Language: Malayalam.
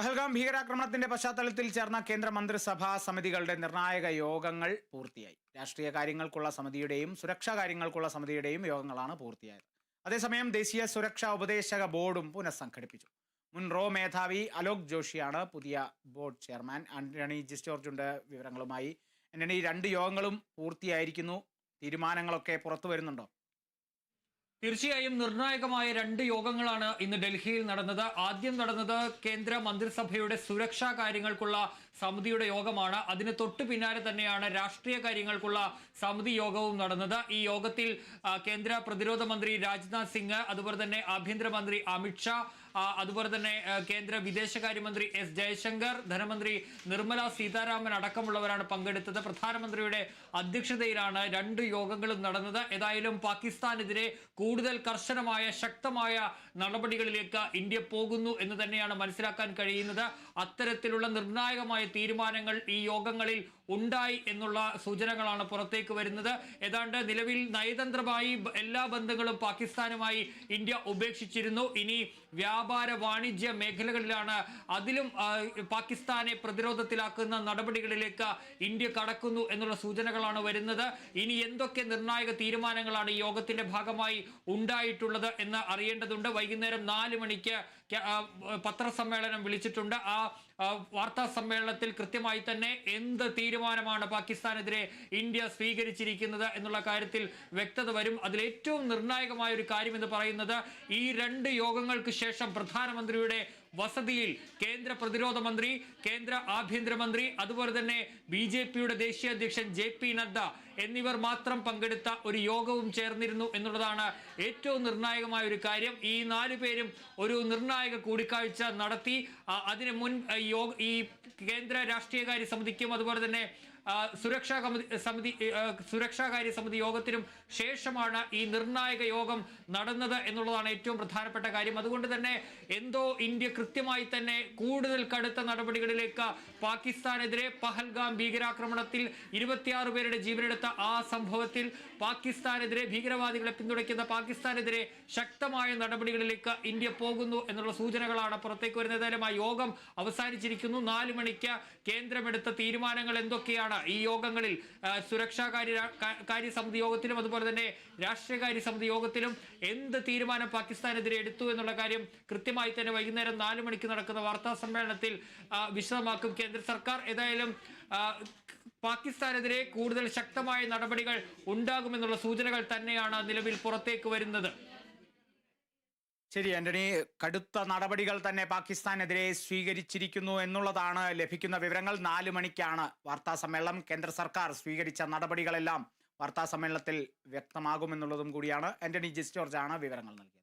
പഹൽഗാം ഭീകരാക്രമണത്തിന്റെ പശ്ചാത്തലത്തിൽ ചേർന്ന കേന്ദ്ര മന്ത്രിസഭാ സമിതികളുടെ നിർണായക യോഗങ്ങൾ പൂർത്തിയായി. രാഷ്ട്രീയ കാര്യങ്ങൾക്കുള്ള സമിതിയുടെയും സുരക്ഷാ കാര്യങ്ങൾക്കുള്ള സമിതിയുടെയും യോഗങ്ങളാണ് പൂർത്തിയായത്. അതേസമയം ദേശീയ സുരക്ഷാ ഉപദേശക ബോർഡും പുനഃസംഘടിപ്പിച്ചു. മുൻ റോ മേധാവി അലോക് ജോഷിയാണ് പുതിയ ബോർഡ് ചെയർമാൻ. ആന്റണി ജിസ്റ്റോർജ് ഉണ്ട് വിവരങ്ങളുമായി. ആന്റണി, 2 യോഗങ്ങളും പൂർത്തിയായിരിക്കുന്നു. തീരുമാനങ്ങളൊക്കെ പുറത്തു വരുന്നുണ്ടോ? തീർച്ചയായും നിർണായകമായ 2 യോഗങ്ങളാണ് ഇന്ന് ഡൽഹിയിൽ നടന്നത്. ആദ്യം നടന്നത് കേന്ദ്ര മന്ത്രിസഭയുടെ സുരക്ഷാ കാര്യങ്ങൾക്കുള്ള സമിതിയുടെ യോഗമാണ്. അതിന് തൊട്ടു പിന്നാലെ തന്നെയാണ് രാഷ്ട്രീയ കാര്യങ്ങൾക്കുള്ള സമിതി യോഗവും നടന്നത്. ഈ യോഗത്തിൽ കേന്ദ്ര പ്രതിരോധ മന്ത്രി രാജ്നാഥ് സിംഗ്, അതുപോലെ തന്നെ ആഭ്യന്തരമന്ത്രി അമിത്ഷാ, അതുപോലെ തന്നെ കേന്ദ്ര വിദേശകാര്യമന്ത്രി എസ് ജയശങ്കർ, ധനമന്ത്രി നിർമ്മല സീതാരാമൻ അടക്കമുള്ളവരാണ് പങ്കെടുത്തത്. പ്രധാനമന്ത്രിയുടെ അധ്യക്ഷതയിലാണ് 2 യോഗങ്ങളും നടന്നത്. ഏതായാലും പാകിസ്ഥാനെതിരെ കൂടുതൽ കർശനമായ ശക്തമായ നടപടികളിലേക്ക് ഇന്ത്യ പോകുന്നു എന്ന് തന്നെയാണ് മനസ്സിലാക്കാൻ കഴിയുന്നത്. അത്തരത്തിലുള്ള നിർണായകമായ തീരുമാനങ്ങൾ ഈ യോഗങ്ങളിൽ ഉണ്ടായി എന്നുള്ള സൂചനകളാണ് പുറത്തേക്ക് വരുന്നത്. ഏതാണ്ട് നിലവിൽ നയതന്ത്രമായി എല്ലാ ബന്ധങ്ങളും പാകിസ്ഥാനുമായി ഇന്ത്യ ഉപേക്ഷിച്ചിരുന്നു. ഇനി വ്യാപാര വാണിജ്യ മേഖലകളിലാണ്, അതിലും പാകിസ്ഥാനെ പ്രതിരോധത്തിലാക്കുന്ന നടപടികളിലേക്ക് ഇന്ത്യ കടക്കുന്നു എന്നുള്ള സൂചനകളാണ് വരുന്നത്. ഇനി എന്തൊക്കെ നിർണായക തീരുമാനങ്ങളാണ് ഈ യോഗത്തിന്റെ ഭാഗമായി ഉണ്ടായിട്ടുള്ളത് എന്ന് അറിയേണ്ടതുണ്ട്. വൈകുന്നേരം 4 മണിക്ക് പത്രസമ്മേളനം വിളിച്ചിട്ടുണ്ട്. ആ വാർത്താ സമ്മേളനത്തിൽ കൃത്യമായി തന്നെ എന്ത് തീരുമാനമാണ് പാകിസ്ഥാനെതിരെ ഇന്ത്യ സ്വീകരിച്ചിരിക്കുന്നത് എന്നുള്ള കാര്യത്തിൽ വ്യക്തത വരും. അതിൽ ഏറ്റവും നിർണായകമായ ഒരു കാര്യം എന്ന് പറയുന്നത്, ഈ 2 യോഗങ്ങൾക്ക് ശേഷം പ്രധാനമന്ത്രിയുടെ വസതിയിൽ കേന്ദ്ര പ്രതിരോധ മന്ത്രി, കേന്ദ്ര ആഭ്യന്തരമന്ത്രി, അതുപോലെ തന്നെ BJPയുടെ ദേശീയ അധ്യക്ഷൻ JP നദ്ദ എന്നിവർ മാത്രം പങ്കെടുത്ത ഒരു യോഗവും ചേർന്നിരുന്നു എന്നുള്ളതാണ് ഏറ്റവും നിർണായകമായ ഒരു കാര്യം. ഈ 4 പേരും ഒരു നിർണായക കൂടിക്കാഴ്ച നടത്തി. അതിന് മുൻ ഈ കേന്ദ്ര രാഷ്ട്രീയകാര്യ സമിതിക്കും അതുപോലെ തന്നെ സുരക്ഷാകാര്യ സമിതി യോഗത്തിനും ശേഷമാണ് ഈ നിർണായക യോഗം നടന്നത് എന്നുള്ളതാണ് ഏറ്റവും പ്രധാനപ്പെട്ട കാര്യം. അതുകൊണ്ട് തന്നെ എന്തോ ഇന്ത്യ കൃത്യമായി തന്നെ കൂടുതൽ കടുത്ത നടപടികളിലേക്ക് പാകിസ്ഥാനെതിരെ, പഹൽഗാം ഭീകരാക്രമണത്തിൽ 26 പേരുടെ ജീവനെടുത്ത ആ സംഭവത്തിൽ പാകിസ്ഥാനെതിരെ, ഭീകരവാദികളെ പിന്തുണയ്ക്കുന്ന പാകിസ്ഥാനെതിരെ ശക്തമായ നടപടികളിലേക്ക് ഇന്ത്യ പോകുന്നു എന്നുള്ള സൂചനകളാണ് പുറത്തേക്ക് വരുന്നത്. ഏതായാലും ആ യോഗം അവസാനിച്ചിരിക്കുന്നു. 4 മണിക്ക് കേന്ദ്രമെടുത്ത തീരുമാനങ്ങൾ എന്തൊക്കെയാണ് ഈ യോഗങ്ങളിൽ, സുരക്ഷാകാര്യ സമിതി യോഗത്തിലും അതുപോലെ തന്നെ രാഷ്ട്രീയകാര്യ സമിതി യോഗത്തിലും എന്ത് തീരുമാനം പാകിസ്ഥാനെതിരെ എടുത്തു എന്നുള്ള കാര്യം കൃത്യമായി തന്നെ വൈകുന്നേരം 4 മണിക്ക് നടക്കുന്ന വാർത്താ സമ്മേളനത്തിൽ വിശദമാക്കും കേന്ദ്ര സർക്കാർ. ഏതായാലും പാകിസ്ഥാനെതിരെ കൂടുതൽ ശക്തമായ നടപടികൾ ഉണ്ടാകുമെന്നുള്ള സൂചനകൾ തന്നെയാണ് നിലവിൽ പുറത്തേക്ക് വരുന്നത്. ശരി ആന്റണി, കടുത്ത നടപടികൾ തന്നെ പാകിസ്ഥാനെതിരെ സ്വീകരിച്ചിരിക്കുന്നു എന്നുള്ളതാണ് ലഭിക്കുന്ന വിവരങ്ങൾ. 4 മണിക്കാണ് വാർത്താ സമ്മേളനം. കേന്ദ്ര സർക്കാർ സ്വീകരിച്ച നടപടികളെല്ലാം വാർത്താ സമ്മേളനത്തിൽ വ്യക്തമാകുമെന്നുള്ളതും കൂടിയാണ്. ആന്റണി ജിസ്റ്റോർജ് ആണ് വിവരങ്ങൾ നൽകിയത്.